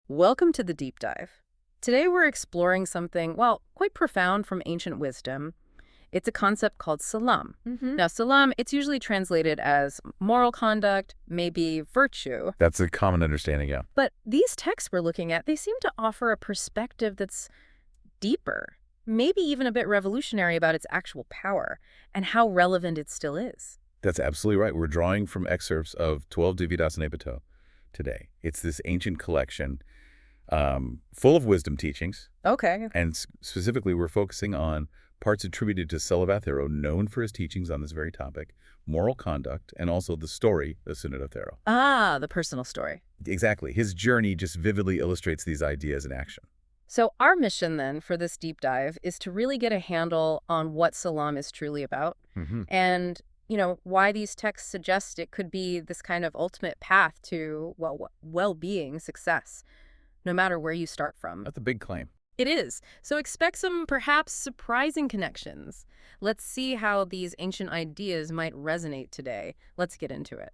Welcome to the deep dive. Today we're exploring something, well, quite profound from ancient wisdom. It's a concept called salam. Now, salam, it's usually translated as moral conduct, maybe virtue. That's a common understanding, yeah. But these texts we're looking at, they seem to offer a perspective that's deeper, maybe even a bit revolutionary about its actual power and how relevant it still is. That's absolutely right. We're drawing from excerpts of 12 Dvādasanipato today. It's this ancient collection full of wisdom teachings. Okay. And specifically, we're focusing on parts attributed to Sīlavatthero, known for his teachings on this very topic, moral conduct, and also the story of Sunīto Thero. Ah, the personal story. Exactly. His journey just vividly illustrates these ideas in action. So our mission then for this deep dive is to really get a handle on what salam is truly about and, why these texts suggest it could be this kind of ultimate path to, well-being, success, no matter where you start from. That's a big claim. It is. So expect some perhaps surprising connections. Let's see how these ancient ideas might resonate today. Let's get into it.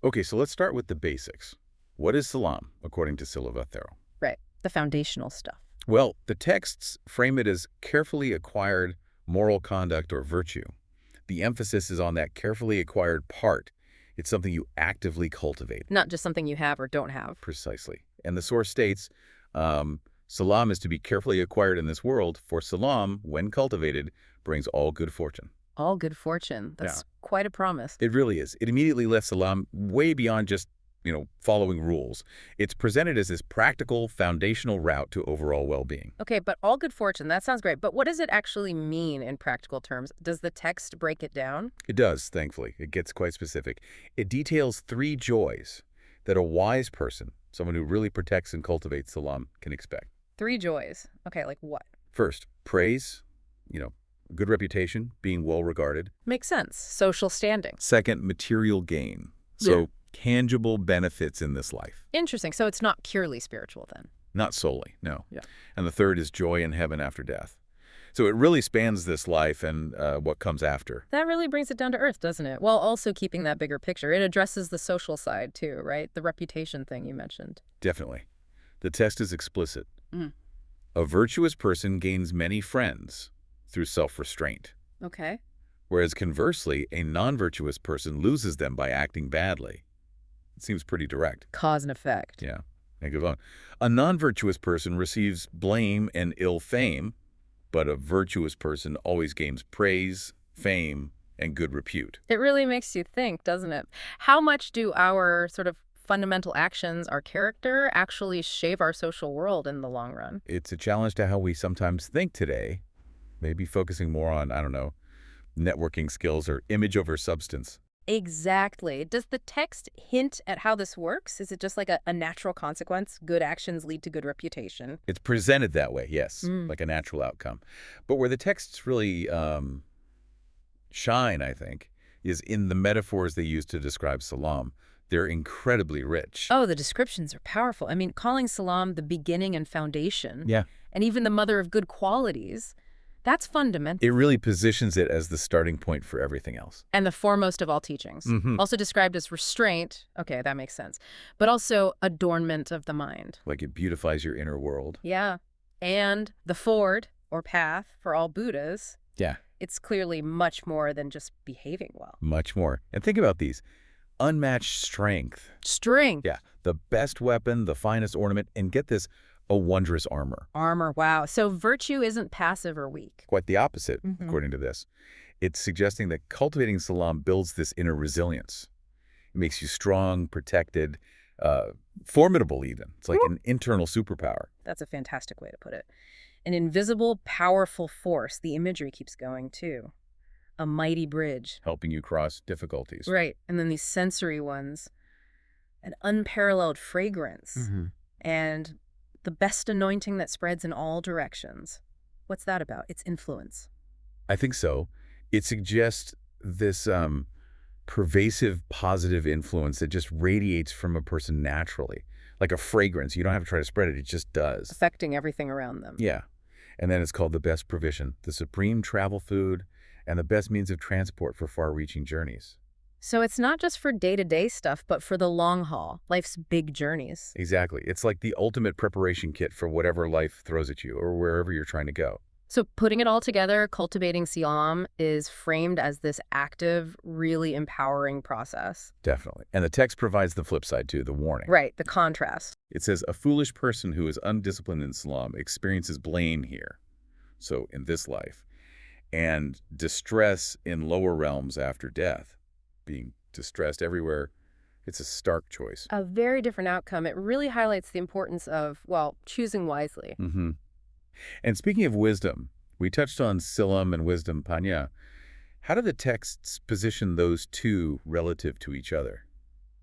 Okay, so let's start with the basics. What is salam, according to Sīlavatthero? Right. The foundational stuff. Well, the texts frame it as carefully acquired moral conduct or virtue. The emphasis is on that carefully acquired part. It's something you actively cultivate. Not just something you have or don't have. Precisely. And the source states, salam is to be carefully acquired in this world, for salam, when cultivated, brings all good fortune. All good fortune. That's quite a promise. It really is. It immediately lifts salam way beyond just, following rules. It's presented as this practical, foundational route to overall well-being. Okay, but all good fortune, that sounds great. But what does it actually mean in practical terms? Does the text break it down? It does, thankfully. It gets quite specific. It details 3 joys that a wise person, someone who really protects and cultivates salam, can expect. 3 joys. Okay, like what? First, praise, good reputation, being well regarded. Makes sense. Social standing. Second, material gain. So tangible benefits in this life. Interesting. So it's not purely spiritual then? Not solely, no. Yeah. And the third is joy in heaven after death. So it really spans this life and what comes after. That really brings it down to earth, doesn't it? While also keeping that bigger picture. It addresses the social side too, right? The reputation thing you mentioned. Definitely. The text is explicit. A virtuous person gains many friends through self-restraint. Okay. Whereas conversely, a non-virtuous person loses them by acting badly. It seems pretty direct. Cause and effect. Yeah. And goes on. A non-virtuous person receives blame and ill fame, but a virtuous person always gains praise, fame, and good repute. It really makes you think, doesn't it? How much do our sort of fundamental actions, our character, actually shape our social world in the long run? It's a challenge to how we sometimes think today, maybe focusing more on, networking skills or image over substance. Exactly. Does the text hint at how this works? Is it just like a natural consequence? Good actions lead to good reputation. It's presented that way, yes, like a natural outcome. But where the texts really shine, I think, is in the metaphors they use to describe salam. They're incredibly rich. Oh, the descriptions are powerful. I mean, calling salam the beginning and foundation, and even the mother of good qualities, that's fundamental. It really positions it as the starting point for everything else. And the foremost of all teachings. Also described as restraint. Okay, that makes sense. But also adornment of the mind. Like it beautifies your inner world. Yeah. And the ford, or path, for all Buddhas. Yeah. It's clearly much more than just behaving well. Much more. And think about these. Unmatched strength. Strength. Yeah. The best weapon, the finest ornament, and get this, a wondrous armor. Armor, wow. So virtue isn't passive or weak. Quite the opposite, according to this. It's suggesting that cultivating salam builds this inner resilience. It makes you strong, protected, formidable even. It's like an internal superpower. That's a fantastic way to put it. An invisible, powerful force. The imagery keeps going, too. A mighty bridge. Helping you cross difficulties. Right. And then these sensory ones. An unparalleled fragrance. And the best anointing that spreads in all directions. What's that about? It's influence. I think so. It suggests this pervasive positive influence that just radiates from a person naturally. Like a fragrance. You don't have to try to spread it. It just does. Affecting everything around them. Yeah. And then it's called the best provision, the supreme travel food, and the best means of transport for far-reaching journeys. So it's not just for day-to-day stuff, but for the long haul, life's big journeys. Exactly. It's like the ultimate preparation kit for whatever life throws at you or wherever you're trying to go. So putting it all together, cultivating Silam is framed as this active, really empowering process. Definitely. And the text provides the flip side too, the warning. Right, the contrast. It says, a foolish person who is undisciplined in Salam experiences blame here, so in this life, and distress in lower realms after death. Being distressed everywhere, it's a stark choice. A very different outcome. It really highlights the importance of, well, choosing wisely. Mm-hmm. And speaking of wisdom, we touched on Silam and wisdom Panya. How do the texts position those two relative to each other?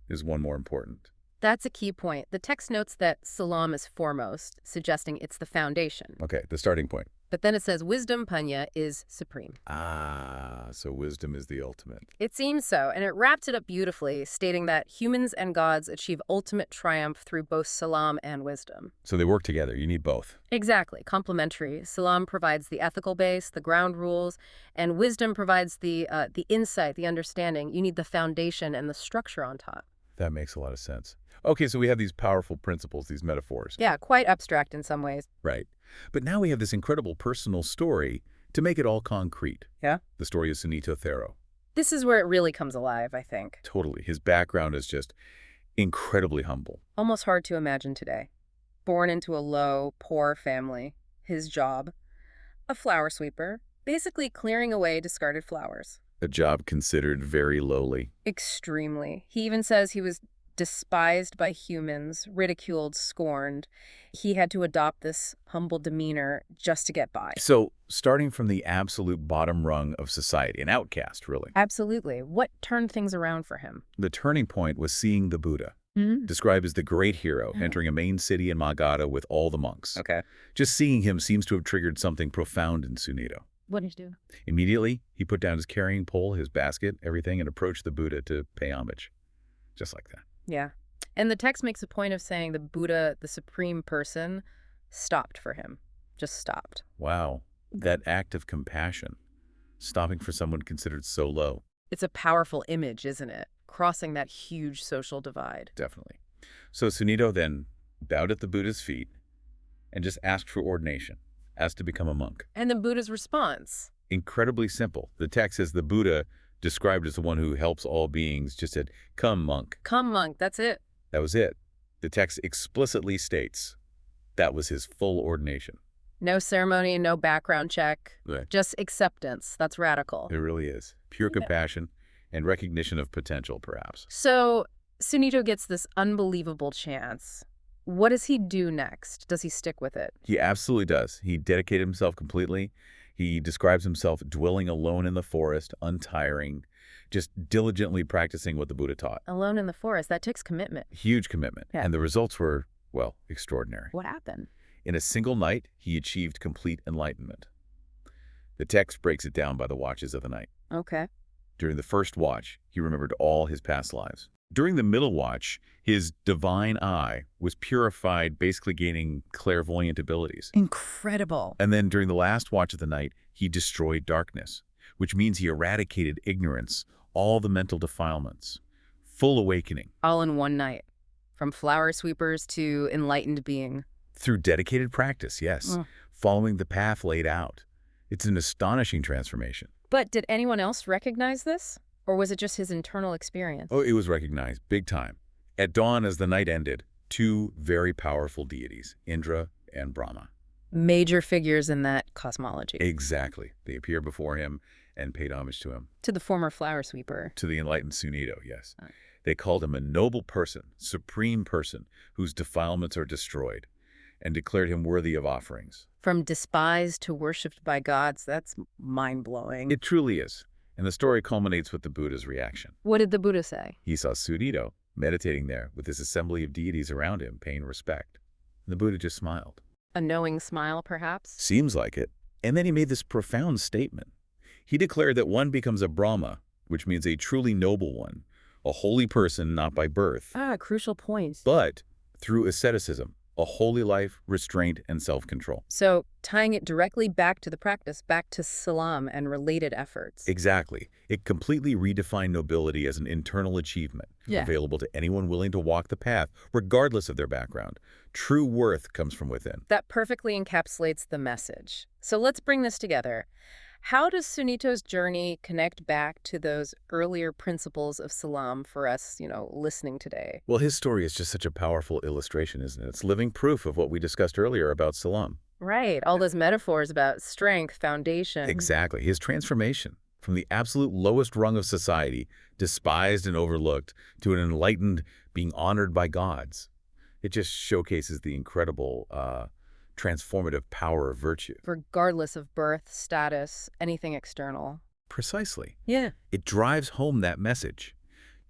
Is one more important? That's a key point. The text notes that Salam is foremost, suggesting it's the foundation. Okay, the starting point. But then it says wisdom Panya is supreme. Ah, so wisdom is the ultimate. It seems so, and it wraps it up beautifully, stating that humans and gods achieve ultimate triumph through both Salam and wisdom. So they work together. You need both. Exactly, complementary. Salam provides the ethical base, the ground rules, and wisdom provides the insight, the understanding. You need the foundation and the structure on top. That makes a lot of sense. Okay, so we have these powerful principles, these metaphors. Yeah, quite abstract in some ways. Right. But now we have this incredible personal story to make it all concrete. Yeah? The story of Sunīto Thero. This is where it really comes alive, I think. Totally. His background is just incredibly humble. Almost hard to imagine today. Born into a low, poor family. His job, a flower sweeper, basically clearing away discarded flowers. A job considered very lowly. Extremely. He even says he was despised by humans, ridiculed, scorned. He had to adopt this humble demeanor just to get by. So, starting from the absolute bottom rung of society, an outcast, really. Absolutely. What turned things around for him? The turning point was seeing the Buddha, described as the great hero, entering a main city in Magadha with all the monks. Okay. Just seeing him seems to have triggered something profound in Sunīto. What did he do? Immediately, he put down his carrying pole, his basket, everything, and approached the Buddha to pay homage. Just like that. Yeah. And the text makes a point of saying the Buddha, the supreme person, stopped for him. Just stopped. Wow. That act of compassion, stopping for someone considered so low. It's a powerful image, isn't it? Crossing that huge social divide. Definitely. So Sunīto then bowed at the Buddha's feet and just asked for ordination, asked to become a monk. And the Buddha's response? Incredibly simple. The text says the Buddha, described as the one who helps all beings, just said, "Come, monk." Come, monk. That's it. That was it. The text explicitly states that was his full ordination. No ceremony, no background check. Right. Just acceptance. That's radical. It really is. Pure compassion and recognition of potential, perhaps. So Sunīto gets this unbelievable chance. What does he do next? Does he stick with it? He absolutely does. He dedicated himself completely. He describes himself dwelling alone in the forest, untiring, just diligently practicing what the Buddha taught. Alone in the forest, that takes commitment. Huge commitment. Yeah. And the results were, well, extraordinary. What happened? In a single night, he achieved complete enlightenment. The text breaks it down by the watches of the night. Okay. During the first watch, he remembered all his past lives. During the middle watch, his divine eye was purified, basically gaining clairvoyant abilities. Incredible. And then during the last watch of the night, he destroyed darkness, which means he eradicated ignorance, all the mental defilements. Full awakening. All in one night. From flower sweepers to enlightened being. Through dedicated practice, yes. Following the path laid out. It's an astonishing transformation. But did anyone else recognize this? Or was it just his internal experience? Oh, it was recognized, big time. At dawn, as the night ended, two very powerful deities, Indra and Brahmā. Major figures in that cosmology. Exactly. They appear before him and paid homage to him. To the former flower sweeper. To the enlightened Sunīto, yes. They called him a noble person, supreme person, whose defilements are destroyed, and declared him worthy of offerings. From despised to worshipped by gods, that's mind-blowing. It truly is. And the story culminates with the Buddha's reaction. What did the Buddha say? He saw Sunīto meditating there with this assembly of deities around him, paying respect. And the Buddha just smiled. A knowing smile, perhaps? Seems like it. And then he made this profound statement. He declared that one becomes a Brahmā, which means a truly noble one, a holy person not by birth, Crucial point. but through asceticism, a holy life, restraint, and self-control. So tying it directly back to the practice, back to salam and related efforts. Exactly. It completely redefined nobility as an internal achievement, available to anyone willing to walk the path, regardless of their background. True worth comes from within. That perfectly encapsulates the message. So let's bring this together. How does Sunito's journey connect back to those earlier principles of salam for us, listening today? Well, his story is just such a powerful illustration, isn't it? It's living proof of what we discussed earlier about salam. Right. All those metaphors about strength, foundation. Exactly. His transformation from the absolute lowest rung of society, despised and overlooked, to an enlightened being honored by gods. It just showcases the incredible transformative power of virtue. Regardless of birth, status, anything external. Precisely. Yeah. It drives home that message.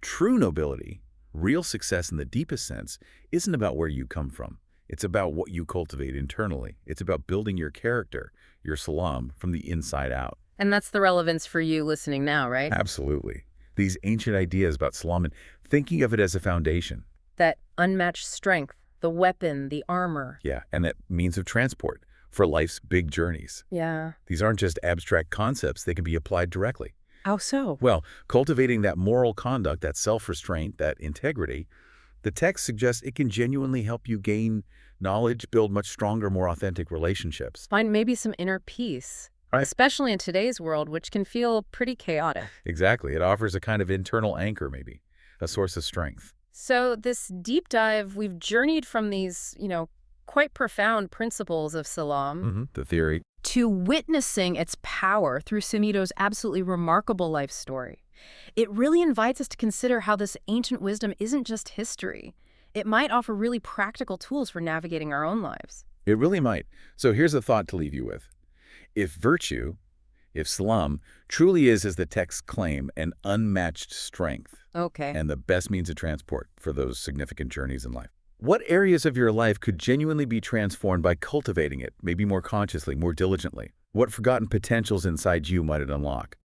True nobility, real success in the deepest sense, isn't about where you come from. It's about what you cultivate internally. It's about building your character, your salam, from the inside out. And that's the relevance for you listening now, right? Absolutely. These ancient ideas about salam and thinking of it as a foundation. That unmatched strength, the weapon, the armor. Yeah, and that means of transport for life's big journeys. Yeah. These aren't just abstract concepts. They can be applied directly. How so? Well, cultivating that moral conduct, that self-restraint, that integrity, the text suggests it can genuinely help you gain knowledge, build much stronger, more authentic relationships. Find maybe some inner peace, Right. especially in today's world, which can feel pretty chaotic. Exactly. It offers a kind of internal anchor, maybe, a source of strength. So this deep dive, we've journeyed from these, quite profound principles of salam The theory. to witnessing its power through Sunito's absolutely remarkable life story. It really invites us to consider how this ancient wisdom isn't just history. It might offer really practical tools for navigating our own lives. It really might. So here's a thought to leave you with. If virtue, if salam, truly is, as the texts claim, an unmatched strength, Okay. and the best means of transport for those significant journeys in life, what areas of your life could genuinely be transformed by cultivating it, maybe more consciously, more diligently? What forgotten potentials inside you might it unlock?